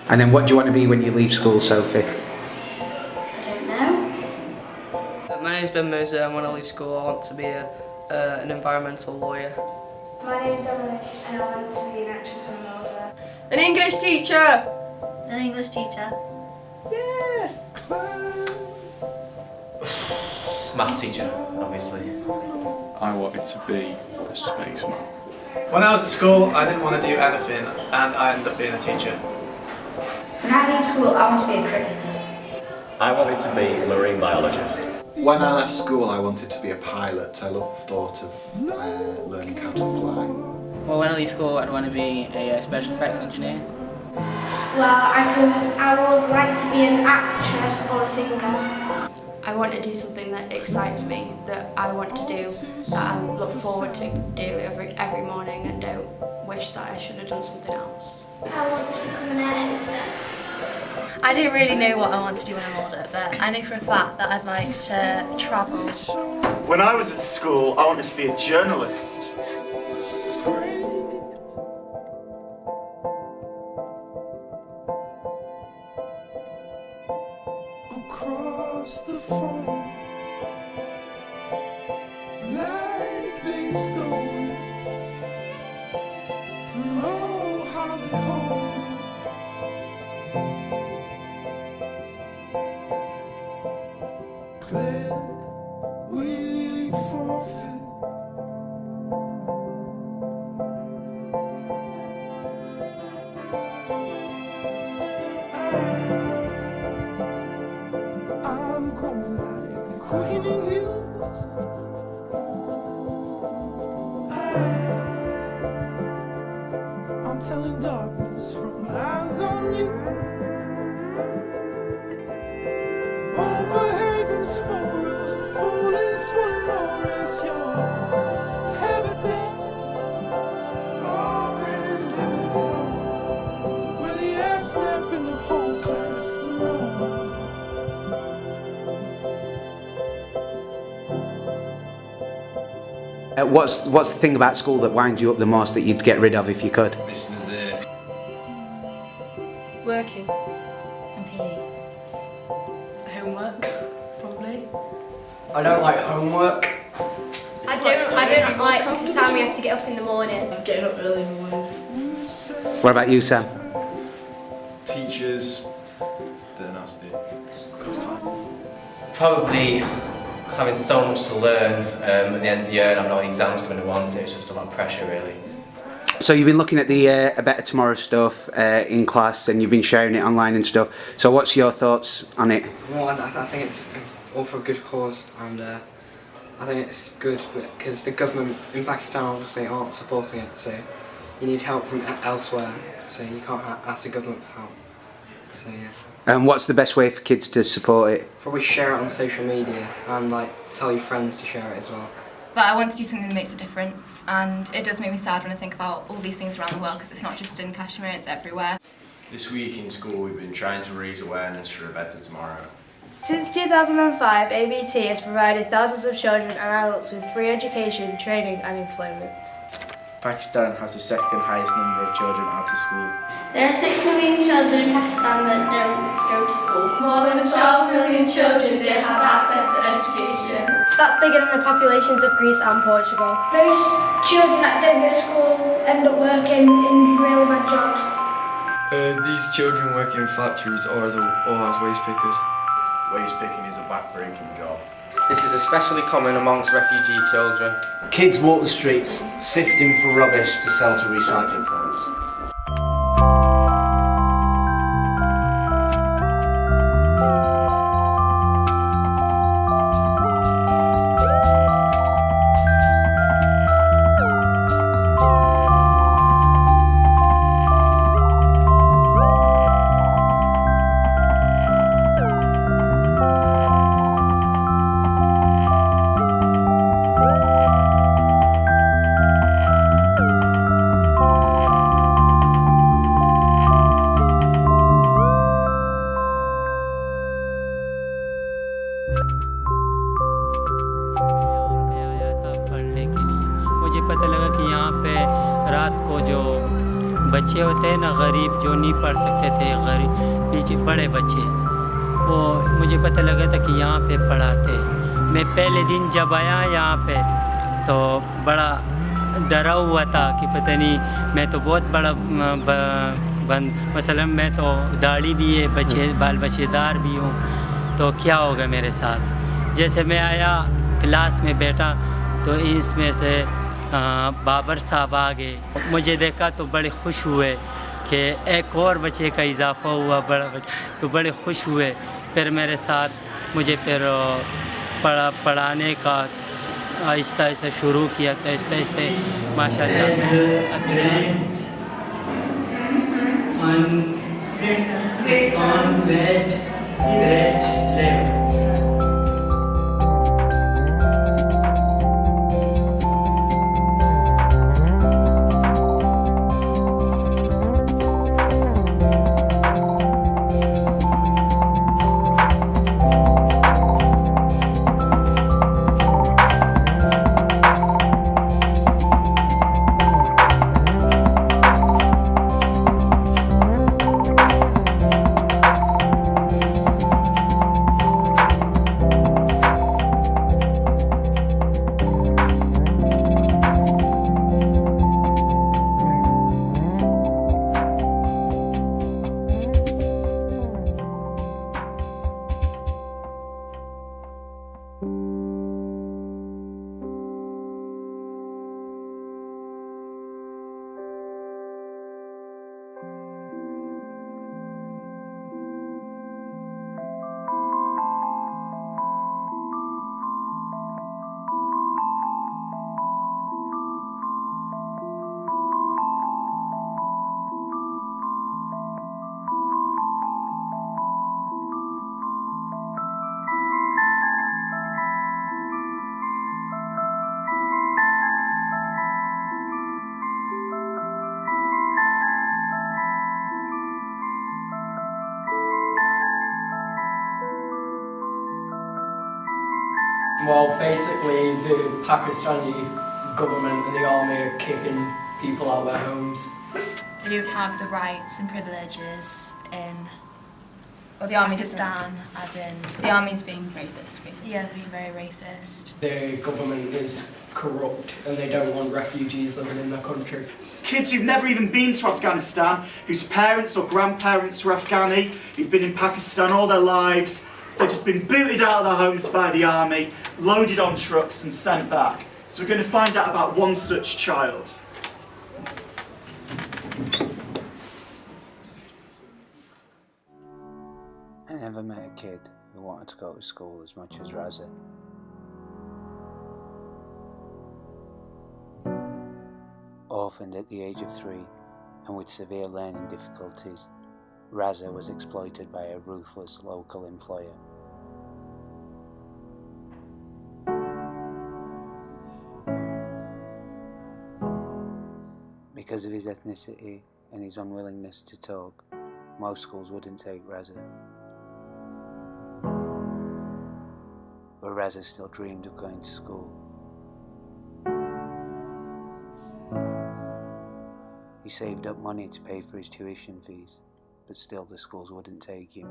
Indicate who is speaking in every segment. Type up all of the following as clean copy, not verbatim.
Speaker 1: And then what do you want to be when you leave school, Sophie?
Speaker 2: I don't know.
Speaker 3: My name's Ben Moser, and when I leave school I want to be an environmental lawyer.
Speaker 4: My name's Emily and I want to be an actress when I'm older.
Speaker 3: An English teacher!
Speaker 2: An English teacher.
Speaker 3: Yeah!
Speaker 5: Math teacher, obviously.
Speaker 6: I wanted to be a spaceman.
Speaker 7: When I was at school, I didn't want to do anything, and I ended up being a teacher.
Speaker 4: When I leave school, I want to be a cricketer.
Speaker 8: I wanted to be a marine biologist.
Speaker 9: When I left school, I wanted to be a pilot. I love the thought of learning how to fly.
Speaker 10: Well, when I leave school, I'd want to be a special effects engineer.
Speaker 4: Well, I would like to be an actress or a singer.
Speaker 11: I want to do something that excites me, that I want to do, that I look forward to do every morning and don't wish that I should have done something else.
Speaker 4: I want to become an air hostess.
Speaker 2: I don't really know what I want to do when I'm older, but I know for a fact that I'd like to travel.
Speaker 8: When I was at school, I wanted to be a journalist.
Speaker 6: Across the phone, like they stole it. Oh, how they hold it. Claire, will you forfeit? I'm going like the quickening hills. I'm telling darkness from lines on you. Over havens for falling swollen or is your habitat. Open low, where the air snap in the whole class the norm.
Speaker 1: What's the thing about school that winds you up the most that you'd get rid of if you could?
Speaker 6: Listeners here.
Speaker 3: Working.
Speaker 2: And PE.
Speaker 3: Homework, probably. I don't like homework.
Speaker 11: I don't like the time we have to get up in the morning.
Speaker 3: I'm getting up early in the morning.
Speaker 1: What about you, Sam?
Speaker 6: Teachers, they're nasty.
Speaker 5: Probably having so much to learn at the end of the year and having all the exams coming at once, it was just a lot of pressure really.
Speaker 1: So you've been looking at the A Better Tomorrow stuff in class and you've been sharing it online and stuff. So what's your thoughts on it?
Speaker 10: Well, I think it's all for a good cause, and I think it's good because the government in Pakistan obviously aren't supporting it, so you need help from elsewhere, so you can't ask the government for help. So yeah.
Speaker 1: And what's the best way for kids to support it?
Speaker 10: Probably share it on social media and like tell your friends to share it as well.
Speaker 12: But I want to do something that makes a difference, and it does make me sad when I think about all these things around the world because it's not just in Kashmir, it's everywhere.
Speaker 13: This week in school we've been trying to raise awareness for a better tomorrow.
Speaker 4: Since 2005, ABT has provided thousands of children and adults with free education, training and employment.
Speaker 14: Pakistan has the second highest number of children out of school.
Speaker 4: There are 6 million children in Pakistan that don't go to school.
Speaker 11: More than 12 million children don't have access to education.
Speaker 4: That's bigger than the populations of Greece and Portugal. Most children that don't go to school end up working in really bad jobs.
Speaker 6: These children work in factories or as waste pickers.
Speaker 13: Waste picking is a back-breaking job.
Speaker 14: This is especially common amongst refugee children.
Speaker 8: Kids walk the streets, sifting for rubbish to sell to recycling plants.
Speaker 15: मुझे पता लगा कि यहाँ पे रात को जो बच्चे होते हैं ना गरीब जो नहीं पढ़ सकते थे, गरीब पीछे बड़े बच्चे, वो मुझे पता लगा था कि यहाँ पे पढ़ाते हैं। मैं पहले दिन जब आया यहाँ पे तो बड़ा डरा हुआ था कि पता नहीं, मैं तो बहुत बड़ा मसलन मैं तो दाढ़ी भी है, बच्चे बाल बच्चेदार भी हूँ, तो क्या होगा मेरे साथ। जैसे मैं आया क्लास में बैठा तो इसमें से बाबर साहब आ गए, मुझे देखा तो बड़े खुश हुए कि एक और बच्चे का इजाफा हुआ, बड़ा बच्चा, तो बड़े खुश हुए। फिर मेरे साथ मुझे फिर पढ़ाने का आहिस्ता आहिस्ता शुरू किया, तो आहिस्ता आहिस्ता माशाल्लाह
Speaker 16: Well, basically the Pakistani government and the army are kicking people out of their homes.
Speaker 2: They don't have the rights and privileges in
Speaker 12: Well, the army
Speaker 2: Pakistan, as in...
Speaker 12: The army's being racist, basically.
Speaker 2: Yeah, they're being very racist.
Speaker 16: The government is corrupt and they don't want refugees living in their country.
Speaker 8: Kids who've never even been to Afghanistan, whose parents or grandparents were Afghani, who've been in Pakistan all their lives, they've just been booted out of their homes by the army, loaded on trucks and sent back. So we're going to find out about one such child.
Speaker 1: I never met a kid who wanted to go to school as much as Raza. Orphaned at the age of 3 and with severe learning difficulties, Raza was exploited by a ruthless local employer. Because of his ethnicity and his unwillingness to talk, most schools wouldn't take Raza. But Raza still dreamed of going to school. He saved up money to pay for his tuition fees, but still the schools wouldn't take him.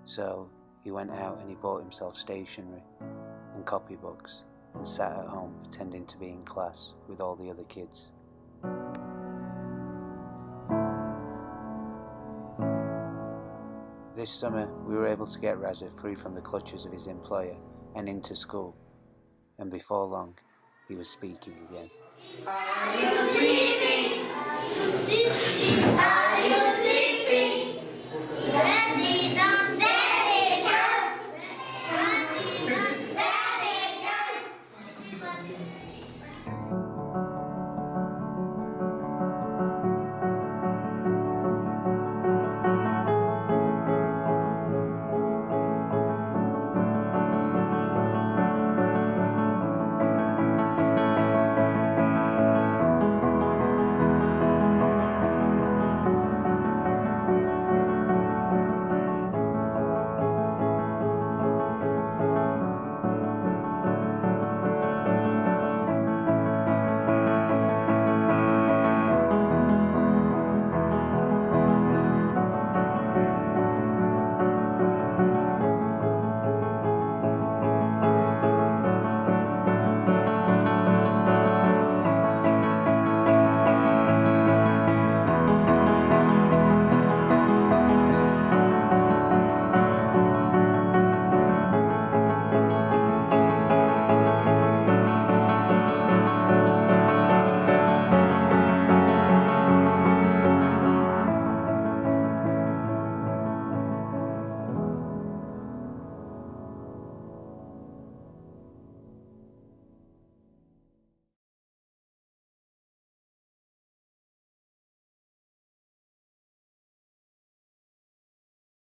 Speaker 1: So he went out and he bought himself stationery and copybooks and sat at home pretending to be in class with all the other kids. This summer we were able to get Raza free from the clutches of his employer and into school, and before long he was speaking again.